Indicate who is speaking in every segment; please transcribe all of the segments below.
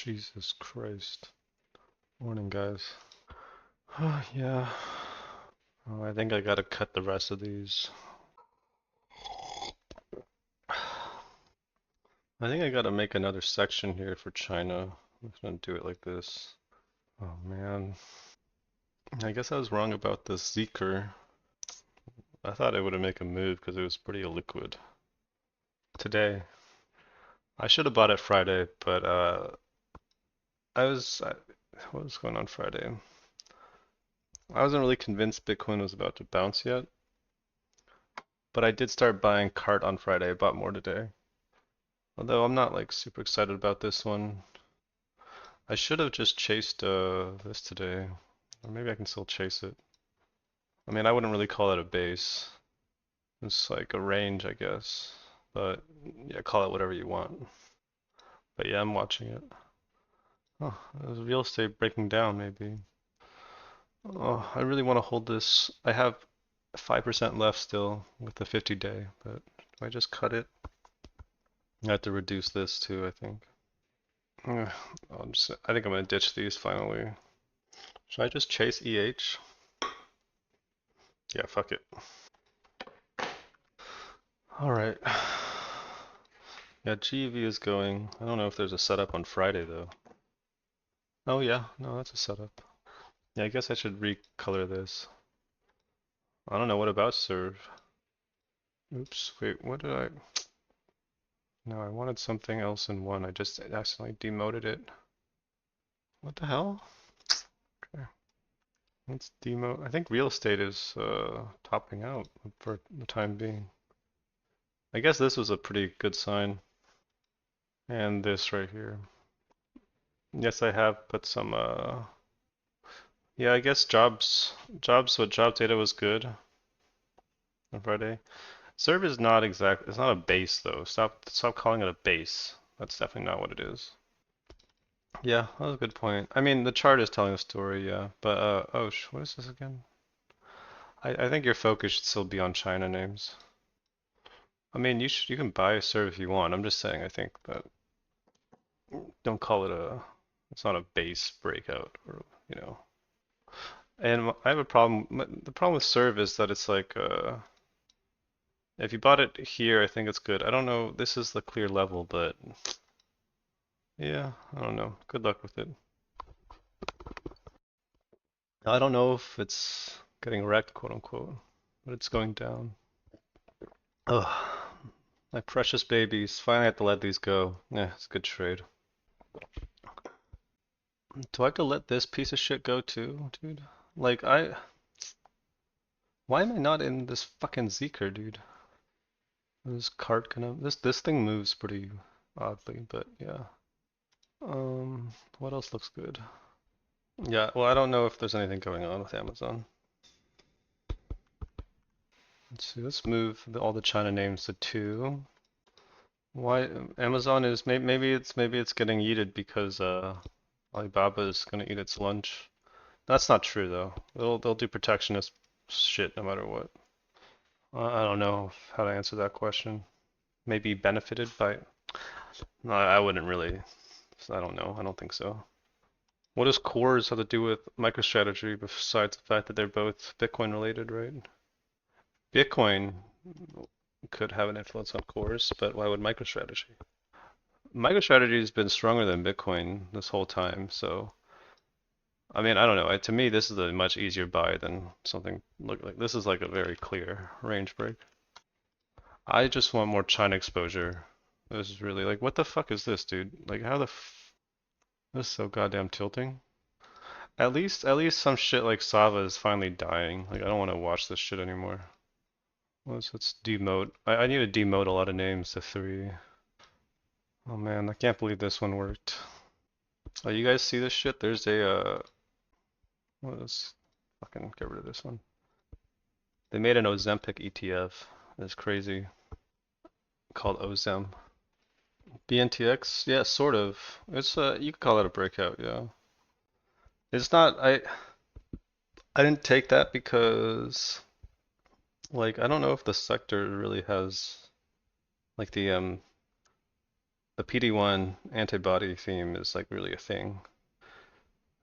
Speaker 1: Jesus Christ. Morning, guys. Yeah. Oh, I think I gotta cut the rest of these. I think I gotta make another section here for China. I'm just gonna do it like this. Oh man. I guess I was wrong about this Zeker. I thought it would make a move because it was pretty illiquid. Today. I should have bought it Friday, but what was going on Friday? I wasn't really convinced Bitcoin was about to bounce yet, but I did start buying cart on Friday. I bought more today. Although I'm not like super excited about this one. I should have just chased this today. Or maybe I can still chase it. I mean, I wouldn't really call it a base. It's like a range, I guess. But yeah, call it whatever you want. But yeah, I'm watching it. Oh, there's real estate breaking down maybe. Oh, I really want to hold this. I have 5% left still with the 50-day, but do I just cut it? I have to reduce this too, I think. I think I'm gonna ditch these finally. Should I just chase EH? Yeah, fuck it. Alright. Yeah, GV is going. I don't know if there's a setup on Friday though. Oh yeah, no, that's a setup. Yeah, I guess I should recolor this. I don't know, what about serve? Oops, wait, what did I... No, I wanted something else in one. I just accidentally demoted it. What the hell? Okay, let's demote. I think real estate is topping out for the time being. I guess this was a pretty good sign. And this right here. Yes, I have put some yeah, I guess what job data was good on Friday. Serve is not exact, it's not a base though. Stop calling it a base. That's definitely not what it is. Yeah, that was a good point. I mean, the chart is telling a story, yeah. But oh, what is this again? I think your focus should still be on China names. I mean, you can buy a serve if you want. I'm just saying I think that don't call it it's not a base breakout or you know. And I have a problem. The problem with serve is that it's like if you bought it here, I think it's good. I don't know. This is the clear level, but yeah, I don't know. Good luck with it. I don't know if it's getting wrecked, quote unquote, but it's going down. Ugh, my precious babies. Finally, I have to let these go. Yeah, it's a good trade. Do I have to let this piece of shit go too, dude? Like why am I not in this fucking Zeker, dude? This cart this thing moves pretty oddly, but yeah. What else looks good? Yeah, well, I don't know if there's anything going on with Amazon. Let's see, let's move all the China names to 2. Why Amazon is maybe it's getting yeeted because Alibaba is gonna eat its lunch. That's not true though. They'll do protectionist shit no matter what. I don't know how to answer that question. Maybe benefited by. No, I wouldn't really. I don't know. I don't think so. What does cores have to do with MicroStrategy besides the fact that they're both Bitcoin related, right? Bitcoin could have an influence on cores, but why would MicroStrategy? MicroStrategy has been stronger than Bitcoin this whole time, so I mean, I don't know. To me, this is a much easier buy than something look like this is like a very clear range break. I just want more China exposure. This is really like, what the fuck is this, dude? Like, how the f this is so goddamn tilting. At least some shit like Sava is finally dying. Like, I don't want to watch this shit anymore. Let's demote. I need to demote a lot of names to 3. Oh man, I can't believe this one worked. Oh, you guys see this shit? There's a let's fucking get rid of this one. They made an Ozempic ETF. It's crazy. Called Ozem. BNTX? Yeah, sort of. It's you could call it a breakout, yeah. It's not I didn't take that because like I don't know if the sector really has like the the PD-1 antibody theme is like really a thing.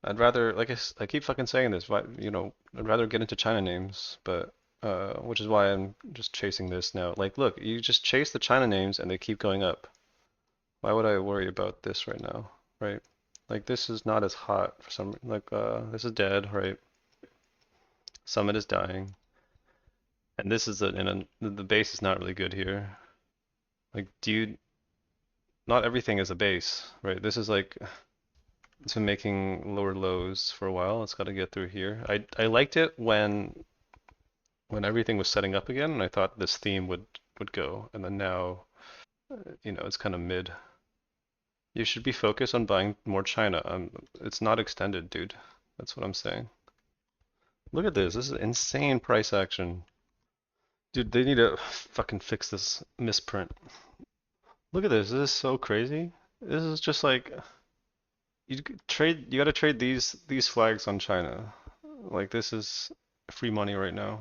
Speaker 1: I'd rather, like I keep fucking saying this, I'd rather get into China names, but which is why I'm just chasing this now. Like, look, you just chase the China names and they keep going up. Why would I worry about this right now, right? Like, this is not as hot for some, like, this is dead, right? Summit is dying, and this is the base is not really good here. Like, not everything is a base, right? This is like it's been making lower lows for a while. It's got to get through here. I liked it when everything was setting up again, and I thought this theme would go, and then now, it's kind of mid. You should be focused on buying more China. It's not extended, dude. That's what I'm saying. Look at this. This is insane price action. Dude, they need to fucking fix this misprint. Look at this. This is so crazy. This is just like you gotta trade these flags on China. Like this is free money right now.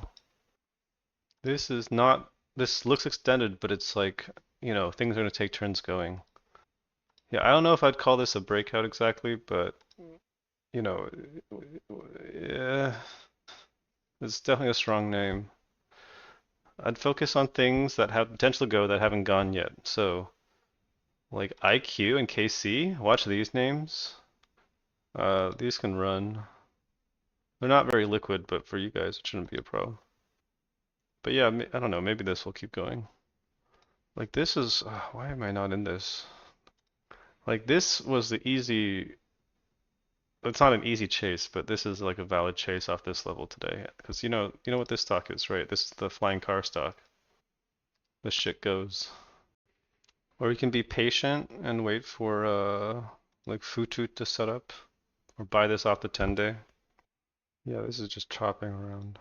Speaker 1: This is not this looks extended, but it's like, things are gonna take turns going. Yeah, I don't know if I'd call this a breakout exactly, but you know, yeah, it's definitely a strong name. I'd focus on things that have potential to go that haven't gone yet. So, like IQ and KC, watch these names. These can run. They're not very liquid, but for you guys, it shouldn't be a problem. But yeah, I don't know, maybe this will keep going. Like this is, why am I not in this? Like this was the easy, it's not an easy chase, but this is like a valid chase off this level today. Because you know what this stock is, right? This is the flying car stock. This shit goes. Or you can be patient and wait for like Futu to set up, or buy this off the 10-day. Yeah, this is just chopping around.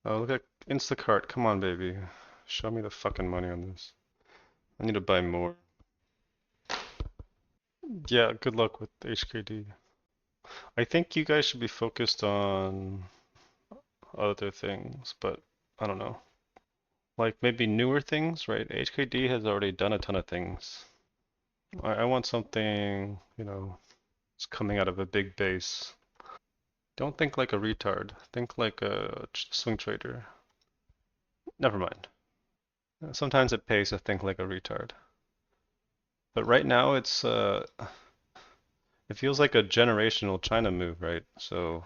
Speaker 1: Oh, look at Instacart. Come on, baby. Show me the fucking money on this. I need to buy more. Yeah, good luck with HKD. I think you guys should be focused on other things, but I don't know. Like maybe newer things, right? HKD has already done a ton of things. I want something, it's coming out of a big base. Don't think like a retard. Think like a swing trader. Never mind. Sometimes it pays to think like a retard. But right now it feels like a generational China move, right? So,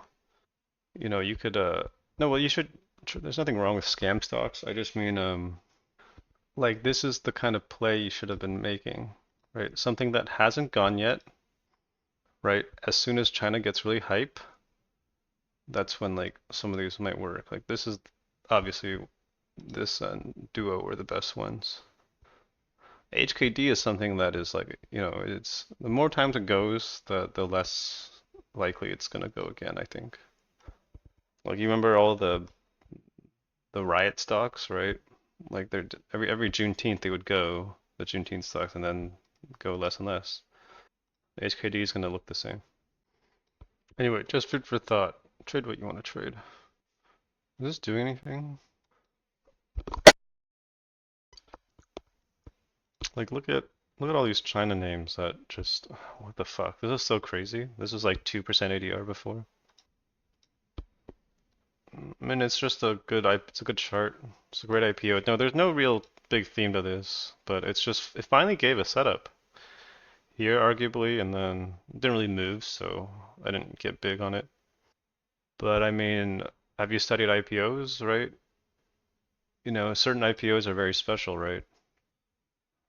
Speaker 1: you could no, well, you should there's nothing wrong with scam stocks. I just mean like this is the kind of play you should have been making, right? Something that hasn't gone yet, right? As soon as China gets really hype, that's when like some of these might work. Like this is obviously this and Duo were the best ones. HKD is something that is like, it's the more times it goes, the less likely it's gonna go again, I think. Like you remember all the riot stocks, right? Like they're every Juneteenth they would go the Juneteenth stocks and then go less and less. HKD is gonna look the same. Anyway, just food for thought. Trade what you want to trade. Does this do anything? Like look at all these China names that just what the fuck? This is so crazy. This was like 2% ADR before. I mean, it's just it's a good chart. It's a great IPO. No, there's no real big theme to this, but it finally gave a setup here, arguably, and then it didn't really move, so I didn't get big on it. But I mean, have you studied IPOs, right? Certain IPOs are very special, right?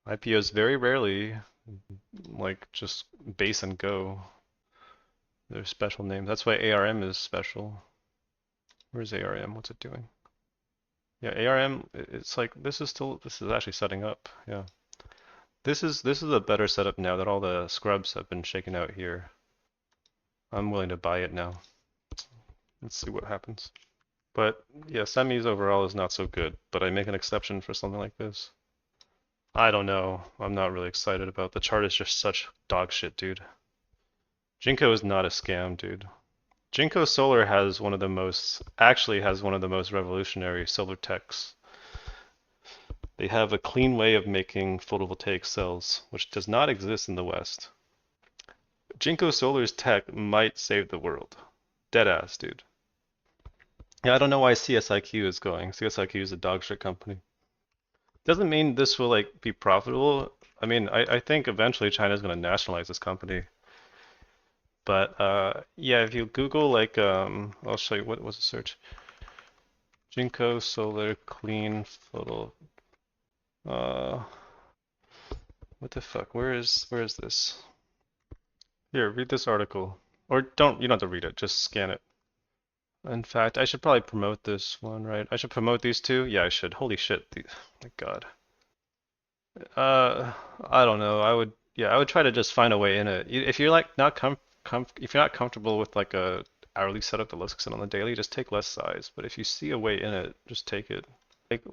Speaker 1: IPOs very rarely, like, just base and go. They're special names. That's why ARM is special. Where's ARM? What's it doing? Yeah, ARM, it's like this is actually setting up. Yeah. This is a better setup now that all the scrubs have been shaken out here. I'm willing to buy it now. Let's see what happens. But yeah, semis overall is not so good, but I make an exception for something like this. I don't know. I'm not really excited about the chart is just such dog shit, dude. Jinko is not a scam, dude. Jinko Solar actually has one of the most revolutionary solar techs. They have a clean way of making photovoltaic cells, which does not exist in the West. Jinko Solar's tech might save the world. Deadass, dude. Yeah, I don't know why CSIQ is going. CSIQ is a dog shit company. Doesn't mean this will like be profitable. I mean, I think eventually China's gonna nationalize this company. But yeah, if you Google like I'll show you what was the search. Jinko Solar Clean Photo. Uh, what the fuck? Where is this? Here, read this article. Or don't, you don't have to read it, just scan it. In fact, I should probably promote this one, right? I should promote these two? Yeah, I should. Holy shit. My God. Uh, I don't know. Yeah, I would try to just find a way in it. If you're like not if you're not comfortable with like a hourly setup that looks good on the daily, just take less size. But if you see a way in it, just take it. Like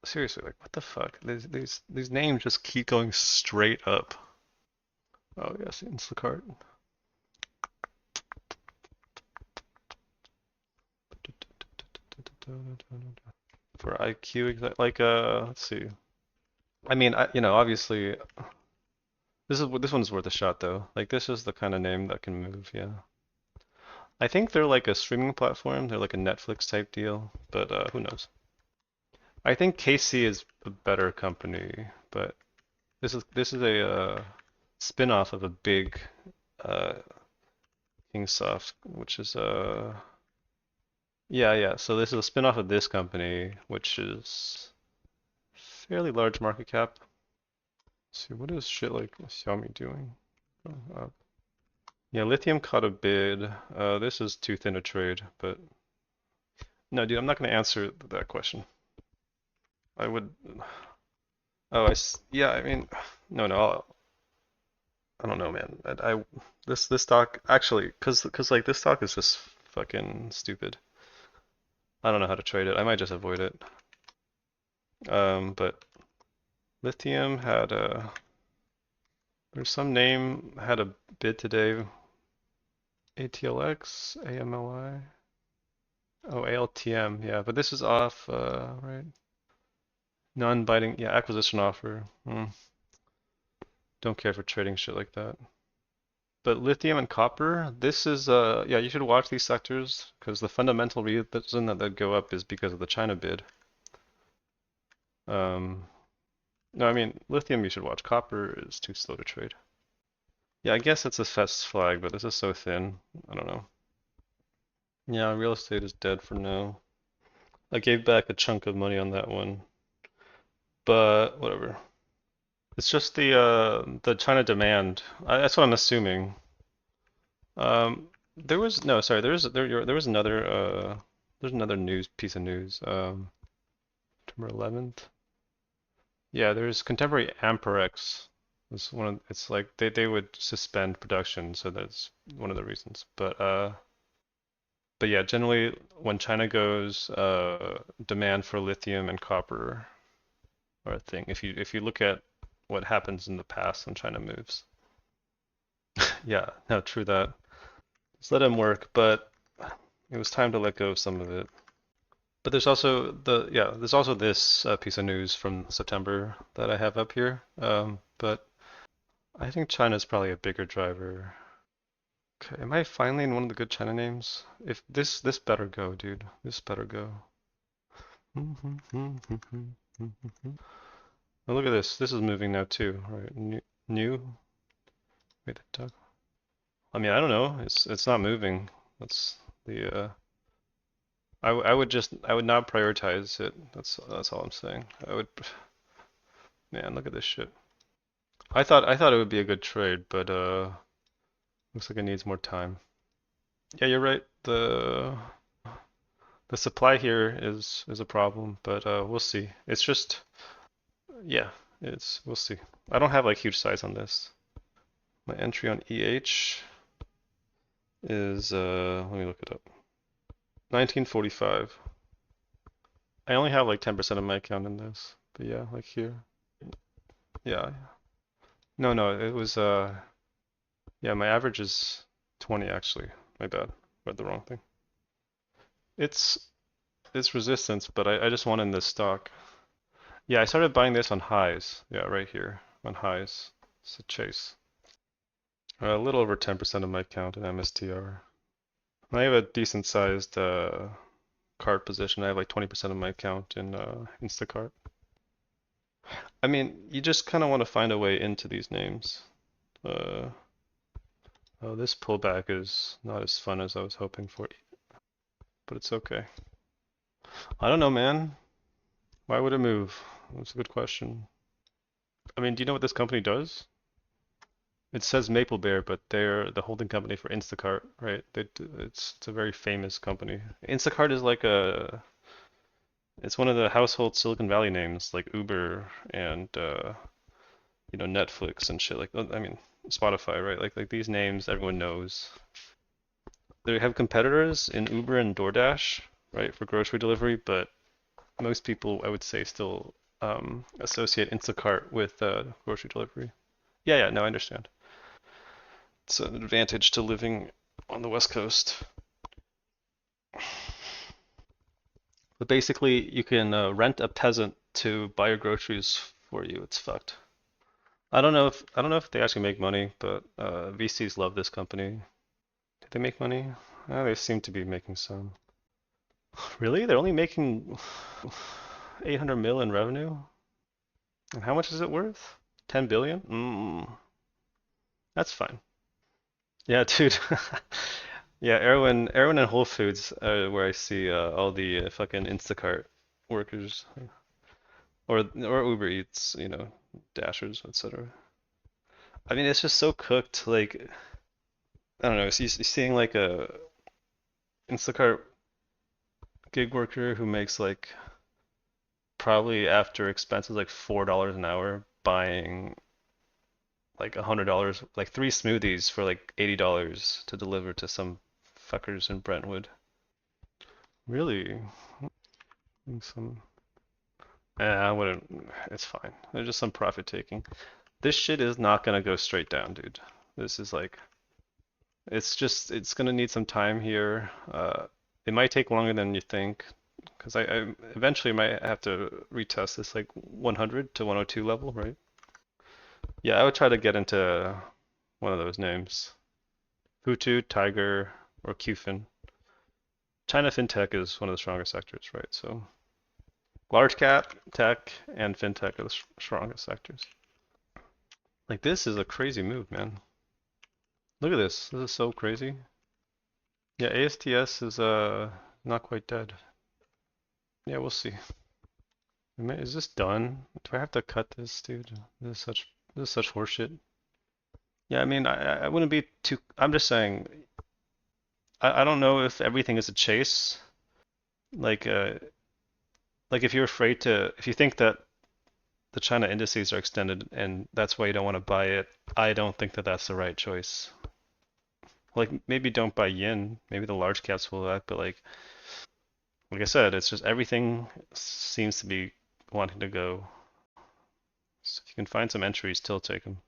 Speaker 1: seriously, like what the fuck? These names just keep going straight up. Oh yes, Instacart. For IQ, like let's see. I mean, obviously, this one's worth a shot though. Like this is the kind of name that can move. Yeah, I think they're like a streaming platform. They're like a Netflix type deal, but who knows? I think KC is a better company, but this is a spin-off of a big uh, Kingsoft, which is yeah. So this is a spin-off of this company, which is fairly large market cap. Let's see, what is shit like Xiaomi doing? Oh, yeah, lithium caught a bid. This is too thin a trade, but no, dude, I'm not going to answer that question. I would. Oh, yeah. I mean, no. I don't know, man. This stock actually, cause like this stock is just fucking stupid. I don't know how to trade it. I might just avoid it. But lithium had a. There's some name had a bid today. ATLX, AMLI. Oh, ALTM, yeah, but this is off, right? Non-binding, yeah, acquisition offer. Don't care for trading shit like that. But lithium and copper, this is, yeah, you should watch these sectors because the fundamental reason that they go up is because of the China bid. No, I mean, lithium you should watch. Copper is too slow to trade. Yeah, I guess it's a fest flag, but this is so thin. I don't know. Yeah, real estate is dead for now. I gave back a chunk of money on that one, but whatever. It's just the China demand. That's what I'm assuming. There was no, sorry, there was another there's another news piece of news. September 11th. Yeah, there's contemporary Amperex. Was one of, it's like they would suspend production, so that's one of the reasons. But yeah, generally when China goes, demand for lithium and copper are a thing. If you look at what happens in the past when China moves. Yeah, no, true that. Just let him work, but it was time to let go of some of it. But there's also this piece of news from September that I have up here. But I think China's probably a bigger driver. Okay, am I finally in one of the good China names? If this better go, dude. This better go. Oh, look at this. This is moving now too. All right, new. Wait, the dog. I mean, I don't know. It's not moving. That's the I would not prioritize it. That's all I'm saying. I would Man, look at this shit. I thought it would be a good trade, but looks like it needs more time. Yeah, you're right. The supply here is a problem, but we'll see. It's just yeah, it's we'll see. I don't have like huge size on this. My entry on EH is let me look it up. 1945. I only have like 10% of my account in this. But yeah, like here. Yeah. No, it was yeah, my average is 20 actually. My bad. Read the wrong thing. It's resistance, but I just want in this stock. Yeah, I started buying this on highs. Yeah, right here on highs. It's a chase. A little over 10% of my count in MSTR. I have a decent sized cart position. I have like 20% of my account in Instacart. I mean, you just kind of want to find a way into these names. Uh, oh, this pullback is not as fun as I was hoping for, but it's okay. I don't know, man. Why would it move? That's a good question. I mean, do you know what this company does? It says Maple Bear, but they're the holding company for Instacart, right? It's a very famous company. Instacart is like it's one of the household Silicon Valley names, like Uber and Netflix and shit. Like, I mean, Spotify, right? Like these names everyone knows. They have competitors in Uber and DoorDash, right, for grocery delivery, but most people, I would say, still associate Instacart with grocery delivery. Yeah, yeah, no, I understand. It's an advantage to living on the West Coast. But basically, you can rent a peasant to buy your groceries for you. It's fucked. I don't know if they actually make money, but VCs love this company. Do they make money? They seem to be making some. Really? They're only making 800 mil in revenue? And how much is it worth? 10 billion? That's fine. Yeah, dude. Yeah, Erwin and Whole Foods where I see all the fucking Instacart workers or Uber Eats, Dashers, etc. I mean, it's just so cooked. Like, I don't know. Seeing like a Instacart gig worker who makes like probably after expenses like $4 an hour buying like $100, like three smoothies for like $80 to deliver to some fuckers in Brentwood. Really? Some. I wouldn't. It's fine. There's just some profit taking. This shit is not gonna go straight down, dude. This is like, it's gonna need some time here. It might take longer than you think, because I eventually might have to retest this like 100 to 102 level, right? Yeah, I would try to get into one of those names. Hutu, Tiger, or Qfin. China FinTech is one of the stronger sectors, right? So large cap, tech, and FinTech are the strongest sectors. Like this is a crazy move, man. Look at this. This is so crazy. Yeah, ASTS is not quite dead. Yeah, we'll see. Is this done? Do I have to cut this, dude? This is such horseshit. Yeah, I mean, I wouldn't be too. I'm just saying. I don't know if everything is a chase. Like like if you think that the China indices are extended and that's why you don't want to buy it, I don't think that that's the right choice. Like maybe don't buy yen. Maybe the large caps will act, but like I said, it's just everything seems to be wanting to go. So if you can find some entries, still take them.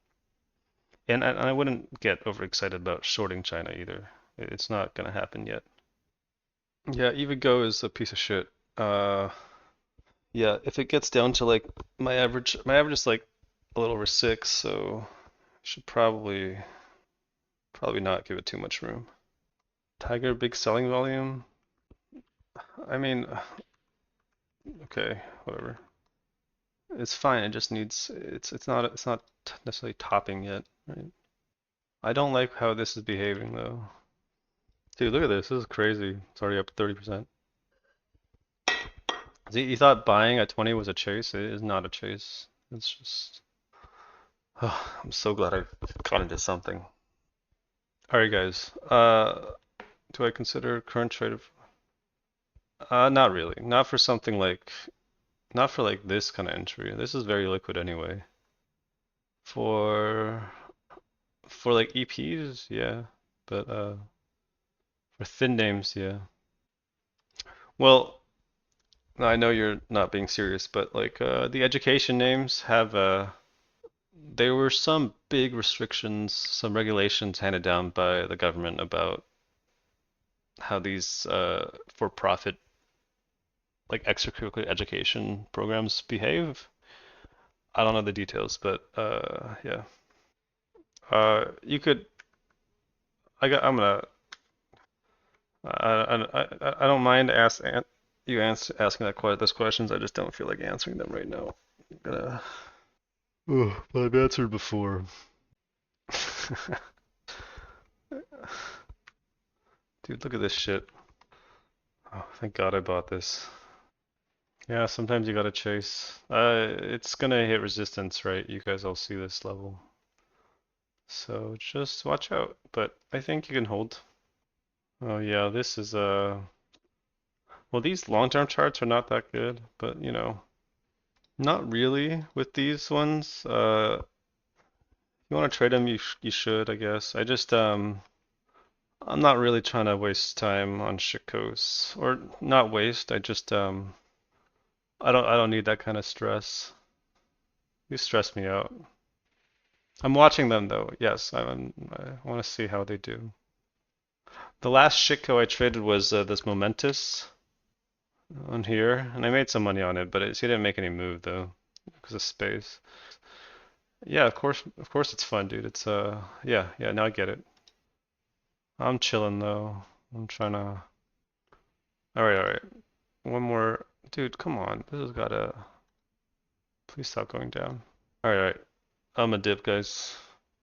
Speaker 1: And I wouldn't get overexcited about shorting China either. It's not gonna happen yet. Yeah, even Go is a piece of shit. Yeah, if it gets down to like my average is like a little over 6, so should probably not give it too much room. Tiger big selling volume. I mean, okay, whatever. It's fine. It just needs it's not necessarily topping yet, right? I don't like how this is behaving though. Dude, look at this. This is crazy. It's already up 30%. See, you thought buying at 20 was a chase? It is not a chase. It's just I'm so glad I got into something. All right, guys. Do I consider current trade of not really. Not for like this kind of entry. This is very liquid anyway. For for like EPs, yeah. But for thin names, yeah. Well, I know you're not being serious, but like the education names have there were some big restrictions, some regulations handed down by the government about how these for-profit like extracurricular education programs behave. I don't know the details, but yeah. You could. I'm gonna. I don't mind asking those questions. I just don't feel like answering them right now. I'm gonna. Oh, but I've answered before. Dude, look at this shit. Oh, thank God I bought this. Yeah, sometimes you gotta chase. It's gonna hit resistance, right? You guys all see this level. So just watch out. But I think you can hold. Oh yeah, this is well, these long-term charts are not that good, but you know, not really with these ones. If you want to trade them, you should, I guess. I'm not really trying to waste time on shitcoins, or not waste. I don't need that kind of stress. You stress me out. I'm watching them though. Yes, I want to see how they do. The last shitco I traded was this Momentous on here, and I made some money on it, but he didn't make any move though because of space. Yeah, of course it's fun, dude. It's yeah. Now I get it. I'm chilling though. I'm trying to. All right. One more, dude. Come on, this has gotta. Please stop going down. All right. I'm a dip, guys.